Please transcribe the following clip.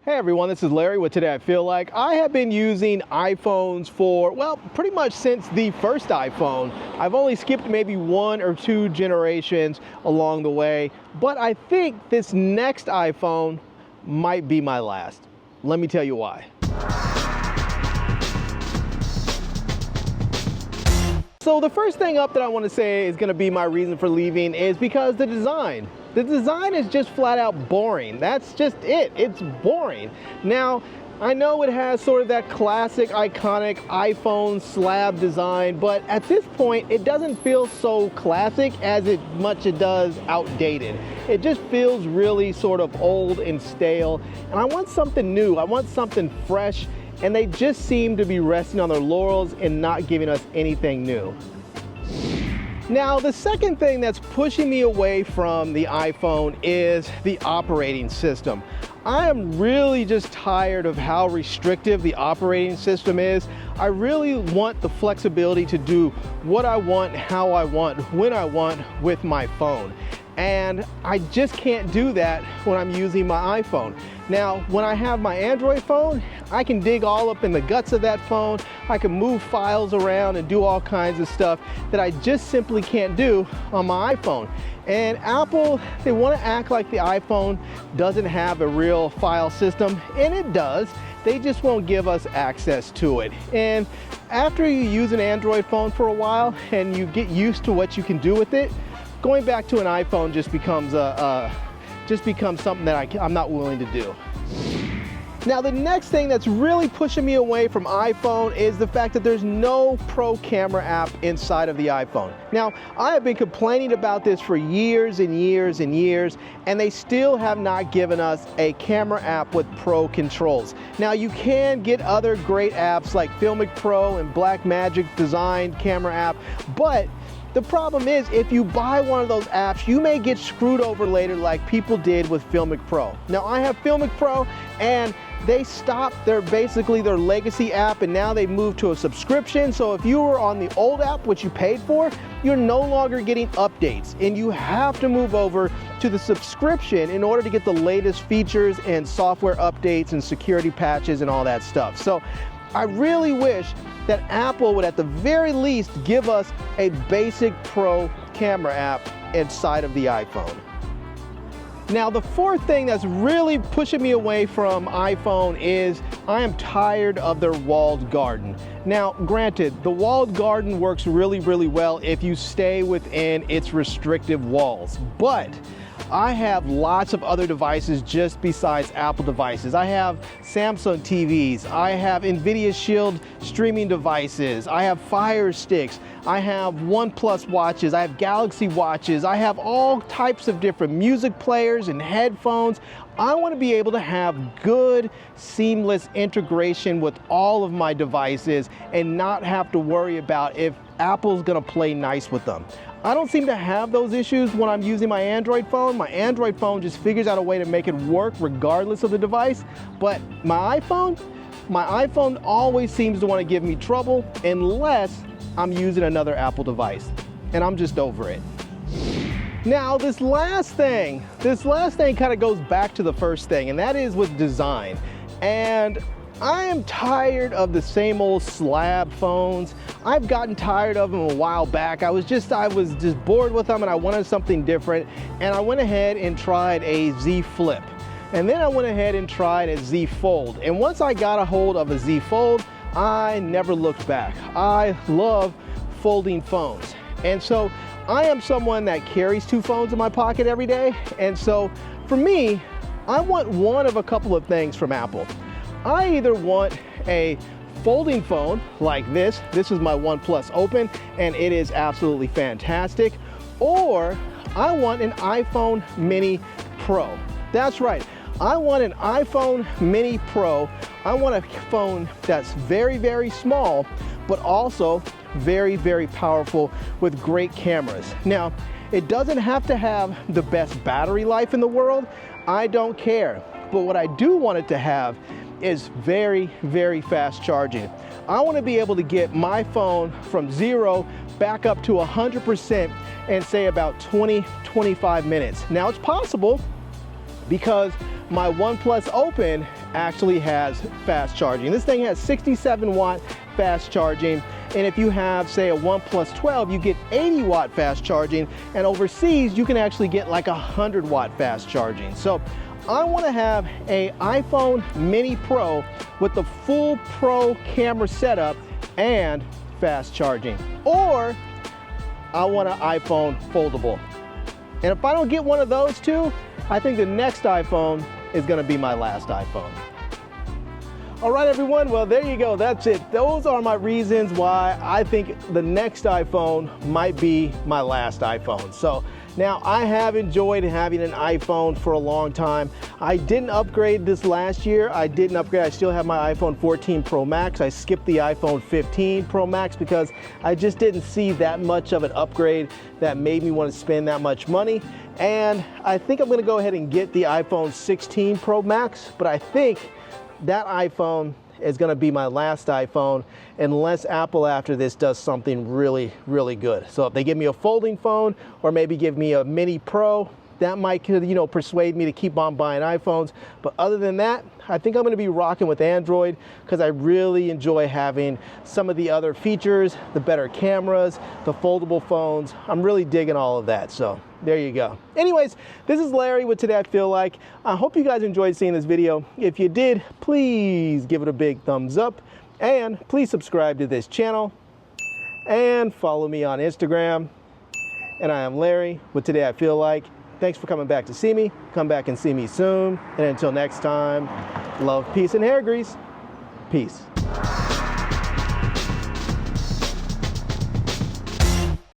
Hey everyone, this is Larry with Today I Feel Like. I have been using iPhones for, well, pretty much since the first iPhone. I've only skipped maybe 1 or 2 generations along the way, but I think this next iPhone might be my last. Let me tell you why. So the first thing up that I want to say is going to be my reason for leaving is because the design. The design is just flat out boring. That's just it. It's boring. Now, I know it has sort of that classic, iconic iPhone slab design, but at this point, it doesn't feel so classic as much it does outdated. It just feels really sort of old and stale, and I want something new. I want something fresh, and they just seem to be resting on their laurels and not giving us anything new. Now, the second thing that's pushing me away from the iPhone is the operating system. I am really just tired of how restrictive the operating system is. I really want the flexibility to do what I want, how I want, when I want with my phone. And I just can't do that when I'm using my iPhone. Now, when I have my Android phone, I can dig all up in the guts of that phone. I can move files around and do all kinds of stuff that I just simply can't do on my iPhone. And Apple, they want to act like the iPhone doesn't have a real file system, and it does. They just won't give us access to it. And after you use an Android phone for a while and you get used to what you can do with it, going back to an iPhone just becomes something that I'm not willing to do. Now, the next thing that's really pushing me away from iPhone is the fact that there's no Pro Camera app inside of the iPhone. Now, I have been complaining about this for years and years and years, and they still have not given us a camera app with Pro controls. Now, you can get other great apps like Filmic Pro and Blackmagic designed camera app, but the problem is, if you buy one of those apps, you may get screwed over later like people did with Filmic Pro. Now, I have Filmic Pro, and they stopped basically their legacy app, and now they've moved to a subscription. So if you were on the old app, which you paid for, you're no longer getting updates, and you have to move over to the subscription in order to get the latest features and software updates and security patches and all that stuff. So I really wish that Apple would at the very least give us a basic Pro camera app inside of the iPhone. Now, the fourth thing that's really pushing me away from iPhone is I am tired of their walled garden. Now, granted, the walled garden works really, really well if you stay within its restrictive walls, but I have lots of other devices just besides Apple devices. I have Samsung TVs, I have NVIDIA Shield streaming devices, I have Fire Sticks, I have OnePlus watches, I have Galaxy watches, I have all types of different music players and headphones. I want to be able to have good, seamless integration with all of my devices and not have to worry about if Apple's going to play nice with them. I don't seem to have those issues when I'm using my Android phone. My Android phone just figures out a way to make it work regardless of the device. But my iPhone always seems to want to give me trouble unless I'm using another Apple device. And I'm just over it. Now, this last thing kind of goes back to the first thing, and that is with design. And I am tired of the same old slab phones. I've gotten tired of them a while back. I was just bored with them, and I wanted something different. And I went ahead and tried a Z Flip. And then I went ahead and tried a Z Fold. And once I got a hold of a Z Fold, I never looked back. I love folding phones. And so I am someone that carries 2 phones in my pocket every day. And so for me, I want one of a couple of things from Apple. I either want a folding phone like this. This is my OnePlus Open, and it is absolutely fantastic. Or I want an iPhone Mini Pro. That's right. I want an iPhone Mini Pro. I want a phone that's very, very small, but also very, very powerful with great cameras. Now, it doesn't have to have the best battery life in the world. I don't care. But what I do want it to have is very, very fast charging. I want to be able to get my phone from 0 back up to 100% in say about 20-25 minutes. Now, it's possible because my OnePlus Open actually has fast charging. This thing has 67 watt fast charging, and if you have, say, a OnePlus 12, you get 80 watt fast charging, and overseas you can actually get like 100 watt fast charging. So I want to have a iPhone Mini Pro with the full Pro camera setup and fast charging, or I want an iPhone foldable. And if I don't get one of those two, I think the next iPhone is going to be my last iPhone. All right, everyone, well, there you go. That's it. Those are my reasons why I think the next iPhone might be my last iPhone. So now, I have enjoyed having an iPhone for a long time. I didn't upgrade this last year. I didn't upgrade. I still have my iPhone 14 Pro Max. I skipped the iPhone 15 Pro Max because I just didn't see that much of an upgrade that made me want to spend that much money. And I think I'm going to go ahead and get the iPhone 16 Pro Max, but I think that iPhone is going to be my last iPhone unless Apple after this does something really, really good. So if they give me a folding phone or maybe give me a Mini Pro, that might, persuade me to keep on buying iPhones. But other than that, I think I'm going to be rocking with Android because I really enjoy having some of the other features, the better cameras, the foldable phones. I'm really digging all of that. So there you go. Anyways, this is Larry with Today I Feel Like. I hope you guys enjoyed seeing this video. If you did, please give it a big thumbs up and please subscribe to this channel and follow me on Instagram. And I am Larry with Today I Feel Like. Thanks for coming back to see me. Come back and see me soon. And until next time, love, peace, and hair grease. Peace.